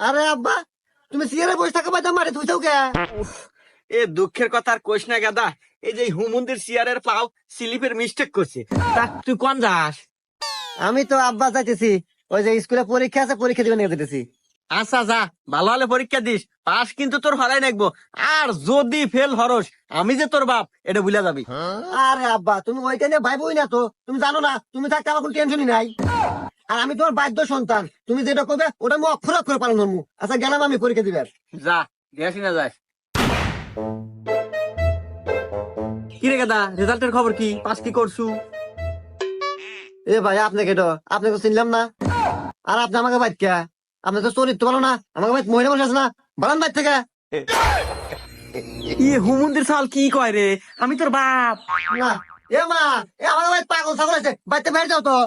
আরে আব্বা, তুমি সিয়ারে বসে থাকা বাদ মারে তুই কে? এ দুঃখের কথা আর কইস না গাদা। এই যে হুমুন্দির চেয়ারের পাও স্লিপের মিস্টেক করছে। তা তুই কোন যাস? আমি তো আব্বা যাইতেছি, ওই যে স্কুলে পরীক্ষা আছে, পরীক্ষা দিবে নিয়ে যেতেছি। আচ্ছা যা, ভালো হলে পরীক্ষা দিস, পাস কিন্তু তোর হলাই নাকবো। আর যদি ফেল হরস, আমি যে তোর বাপ এটা ভুলে যাবি। আরে আব্বা, তুমি ওইটা নিয়ে ভাইবই না তো, তুমি জানো না, তুমি থাকতে আমার কোনো টেনশনই নাই। আর আমি তোমার বাধ্য সন্তান, তুমি যেটা করবে ওটা আমি অক্ষরে অক্ষরে পালন করবো। আচ্ছা গেলাম আমি পরীক্ষা দিবে। যা, গেছি না যাস। কি রে গাদা, রেজাল্টের খবর কি? পাস কি করছু? এ ভাই, আপনাকে তো আপনাকে চিনলাম না। আর আপনি আমাকে বাইক কে? আপনি তো চরিত্র ভালো না, আমাকে বাইক মহিলা মানুষ আছে না, বাড়ান বাইক থেকে। ইয়ে হুমুন্দির সাল কি কয় রে? আমি তোর বাপ। না, এ মা, এ আমার বাইক পাগল ছাগল আছে, বাইতে বাইরে যাও তো।